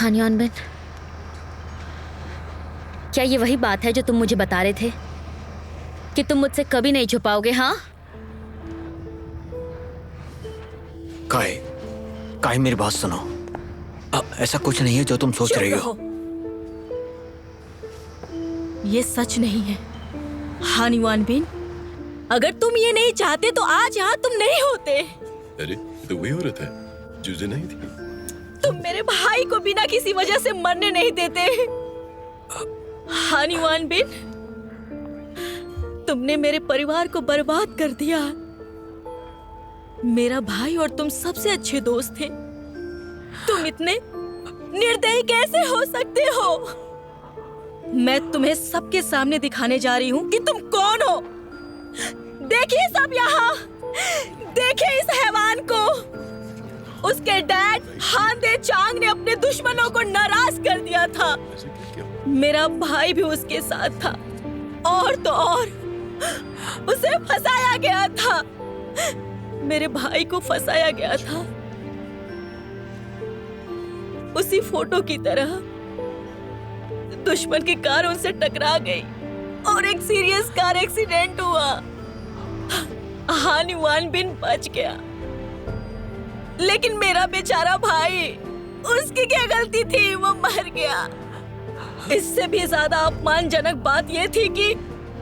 हानियान Ben, क्या ये वही बात है जो तुम मुझे बता रहे थे कि तुम मुझसे कभी नहीं छुपाओगे? हाँ काय, काय मेरी बात सुनो। ऐसा कुछ नहीं है जो तुम सोच रही हो। ये सच नहीं है हानिवान बिन। अगर तुम ये नहीं चाहते तो आज यहाँ तुम नहीं होते। अरे तो वही औरत है जो नहीं थी। तुम मेरे भाई को बिना किसी वजह से मरने नहीं देते। हानिवान बिन, तुमने मेरे परिवार को बर्बाद कर दिया। मेरा भाई और तुम सबसे अच्छे दोस्त थे। तुम इतने निर्दयी कैसे हो सकते हो? मैं तुम्हें सबके सामने दिखाने जा रही हूँ कि तुम कौन हो। देखिए सब यहाँ, देखिए इस हैवान को। उसके डैड हांदे चांग ने अपने दुश्मनों को नाराज कर दिया था। मेरा भाई भी उसके साथ था, और तो और उसे फंसाया गया था। मेरे भाई को फंसाया गया था उसी फोटो की तरह। दुश्मन की कार उनसे टकरा गई और एक सीरियस कार एक्सीडेंट हुआ। हानिवान बिन बच गया, लेकिन मेरा बेचारा भाई, उसकी क्या गलती थी? वो मर गया। इससे भी ज्यादा अपमानजनक बात यह थी कि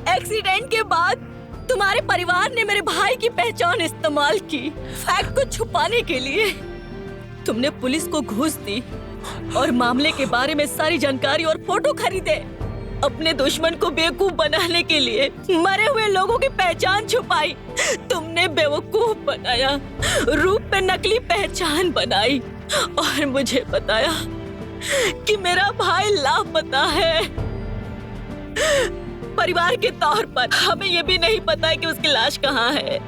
एक्सीडेंट के बाद तुम्हारे परिवार ने मेरे भाई की पहचान इस्तेमाल की फैक्ट को छुपाने के लिए। तुमने पुलिस को घूस दी और मामले के बारे में सारी जानकारी और फोटो खरीदे अपने दुश्मन को बेवकूफ बनाने के लिए। मरे हुए लोगों की पहचान छुपाई। तुमने बेवकूफ बनाया, रूप पे नकली पहचान बनाई और मुझे बताया कि मेरा भाई लापता है। परिवार के तौर पर हमें ये भी नहीं पता है कि उसकी लाश कहाँ है।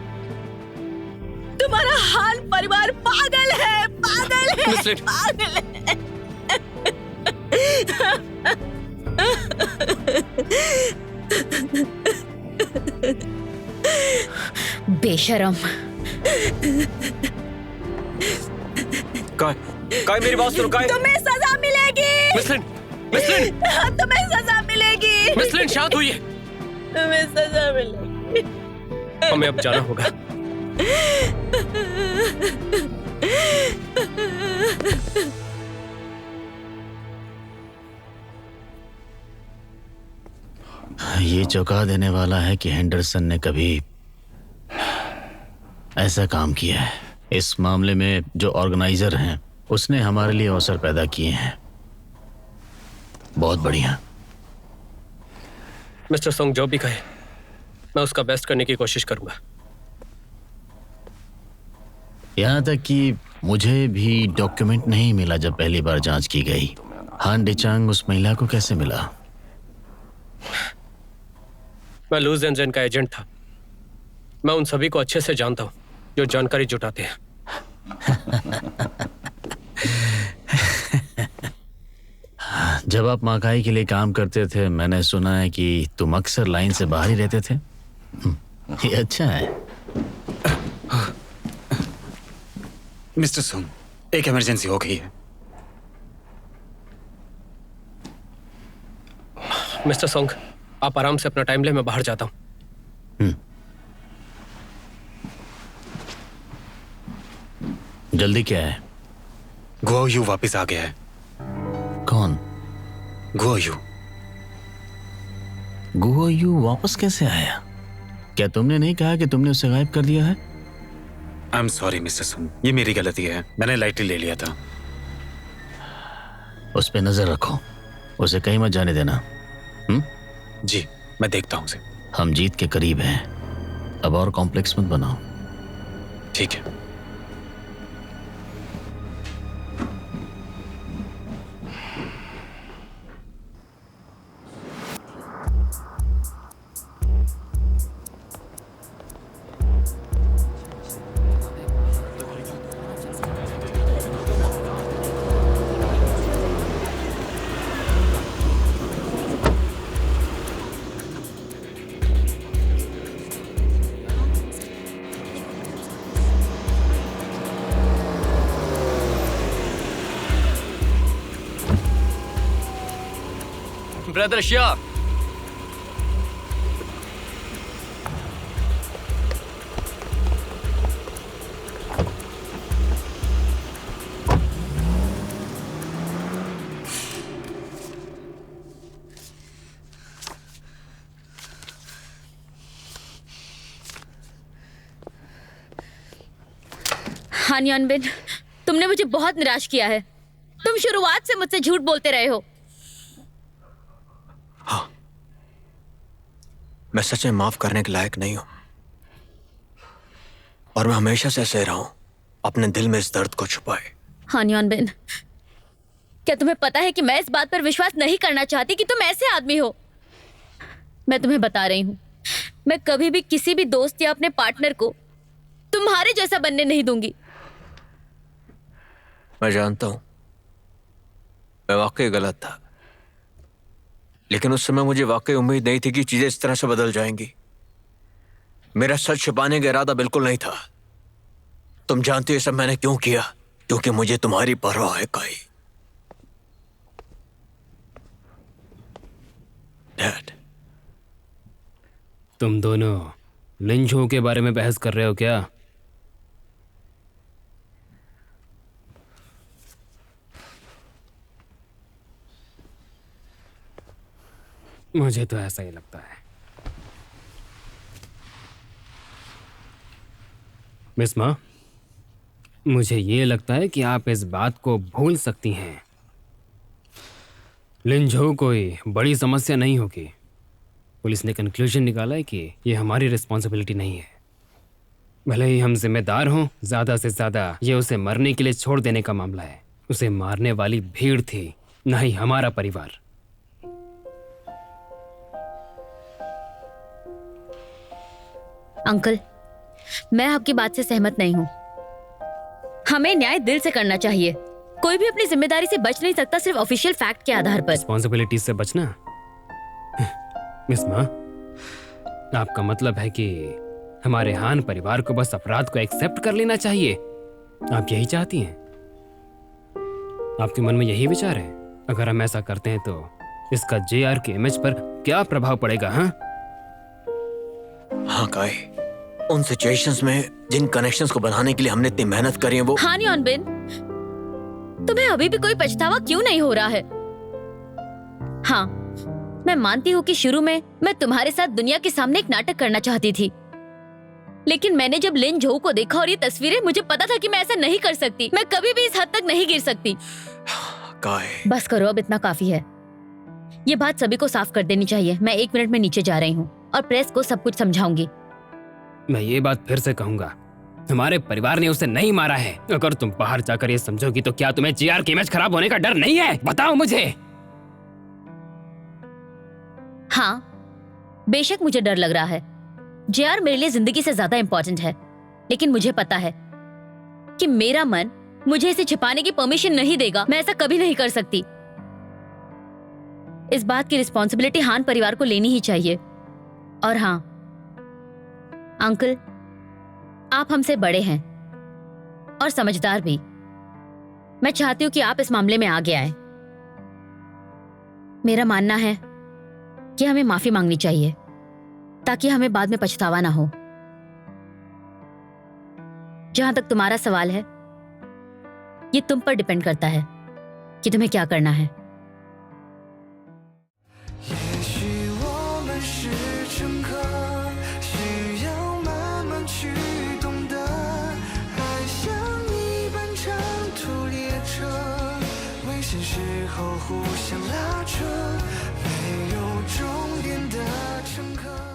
तुम्हारा हाल परिवार पागल है, पागल है, पागल है। बेशरम। काय, काय मेरी बात सुनो। काय, तुम्हें सजा मिलेगी। मिसलिन, मिसलिन, तुम्हें सजा मिलेगी। मिसलिन शांत हुई है। तुम्हें सजा मिलेगी। हमें अब जाना होगा। ये चौंका देने वाला है कि हेंडरसन ने कभी ऐसा काम किया है। इस मामले में जो ऑर्गेनाइजर हैं उसने हमारे लिए अवसर पैदा किए हैं। बहुत बढ़िया। मिस्टर सोंग जो भी कहे, मैं उसका बेस्ट करने की कोशिश करूंगा। यहाँ तक कि मुझे भी डॉक्यूमेंट नहीं मिला जब पहली बार जांच की गई। हान डिचांग उस महिला को कैसे मिला? मैं लू ज़ेनज़ेन का एजेंट था। मैं उन सभी को अच्छे से जानता हूँ जो जानकारी जुटाते हैं। जब आप माकाई के लिए काम करते थे, मैंने सुना है कि तुम अक्सर लाइन से बाहर ही रहते थे। ये अच्छा है। मिस्टर सोंग, एक इमरजेंसी हो गई है। मिस्टर सोंग, आप आराम से अपना टाइम ले, मैं बाहर जाता हूँ। जल्दी क्या है? गुओ यू वापस आ गया है। कौन? Guo you. गुओ यू वापस कैसे आया? क्या तुमने नहीं कहा कि तुमने उसे गायब कर दिया है? I am sorry mister song, ये मेरी गलती है। मैंने लाइटली ले लिया था। उस पे नजर रखो, उसे कहीं मत जाने देना। जी, मैं देखता हूँ उसे। हम जीत के करीब हैं। अब और कॉम्प्लेक्स मत बनाओ। ठीक है। ब्रदर शिया। हाँ न्योनबिन, तुमने मुझे बहुत निराश किया है। तुम शुरुआत से मुझसे झूठ बोलते रहे हो। हाँ, मैं सच में माफ करने के लायक नहीं हूं, और मैं हमेशा से ऐसे रहा हूं, अपने दिल में इस दर्द को छुपाए। हाँ न्योनबिन, क्या तुम्हें पता है कि मैं इस बात पर विश्वास नहीं करना चाहती कि तुम ऐसे आदमी हो। मैं तुम्हें बता रही हूं, मैं कभी भी किसी भी दोस्त या अपने पार्टनर को तुम्हारे जैसा बनने नहीं दूंगी। मैं जानता हूं, मैं वाकई गलत था, लेकिन उस समय मुझे वाकई उम्मीद नहीं थी कि चीजें इस तरह से बदल जाएंगी। मेरा सच छुपाने का इरादा बिल्कुल नहीं था। तुम जानती हो सब मैंने क्यों किया? क्योंकि मुझे तुम्हारी परवाह है काई। डैड, तुम दोनों लिंझो के बारे में बहस कर रहे हो क्या? मुझे तो ऐसा ही लगता है। मिस माँ, मुझे ये लगता है कि आप इस बात को भूल सकती हैं। लिंझो कोई बड़ी समस्या नहीं होगी। पुलिस ने कंक्लूजन निकाला है कि ये हमारी रिस्पॉन्सिबिलिटी नहीं है। भले ही हम जिम्मेदार हों, ज़्यादा से ज़्यादा ये उसे मरने के लिए छोड़ देने का मामला है। उसे मारने वाली भीड़ थी, ना ही हमारा परिवार। अंकल, मैं आपकी बात से सहमत नहीं हूं। हमें न्याय दिल से करना चाहिए। कोई भी अपनी जिम्मेदारी से बच नहीं सकता सिर्फ ऑफिशियल फैक्ट के आधार पर। रिस्पॉन्सिबिलिटी से बचना? मिस माँ, आपका मतलब है कि हमारे हान परिवार को बस अपराध को एक्सेप्ट कर लेना चाहिए? आप यही चाहती हैं? आपके मन में यही विचार है? अगर हम ऐसा करते हैं तो इसका जेआर के इमेज पर क्या प्रभाव पड़ेगा? हाँ काई, उन सिचुएशंस में जिन कनेक्शंस को बनाने के लिए हमने इतनी मेहनत करी है वो। हाँ न्योनबिन, तुम्हें अभी भी कोई पछतावा क्यों नहीं हो रहा है? हाँ, मैं मानती हूँ कि शुरू में मैं तुम्हारे साथ दुनिया के सामने एक नाटक करना चाहती थी, लेकिन मैंने जब लिन झो को देखा और ये तस्वीरें, मुझे पता था कि मैं ऐसा नहीं कर सकती। मैं कभी भी इस हद तक नहीं गिर सकती। काई, बस करो, अब इतना काफी है। ये बात सभी को साफ कर देनी चाहिए। मैं 1 मिनट में नीचे जा रही हूँ और प्रेस को सब कुछ समझाऊंगी। मैं ये बात फिर से कहूंगा, हमारे परिवार ने उसे नहीं मारा है। अगर तुम बाहर जाकर ये समझोगी तो क्या तुम्हें जेआर की इमेज खराब होने का डर नहीं है? बताओ मुझे। हाँ, बेशक मुझे डर लग रहा है। जेआर मेरे लिए जिंदगी से ज्यादा इंपॉर्टेंट है, लेकिन मुझे पता है कि मेरा मन मुझे इसे छिपाने की परमिशन नहीं देगा। मैं ऐसा कभी नहीं कर सकती। इस बात की रिस्पॉन्सिबिलिटी हान परिवार को लेनी ही चाहिए। और हाँ अंकल, आप हमसे बड़े हैं और समझदार भी। मैं चाहती हूं कि आप इस मामले में आगे आए। मेरा मानना है कि हमें माफी मांगनी चाहिए ताकि हमें बाद में पछतावा ना हो। जहां तक तुम्हारा सवाल है, ये तुम पर डिपेंड करता है कि तुम्हें क्या करना है। 也许我们是乘客，需要慢慢去懂得，爱像一班长途列车，危险时候互相拉扯，没有终点的乘客。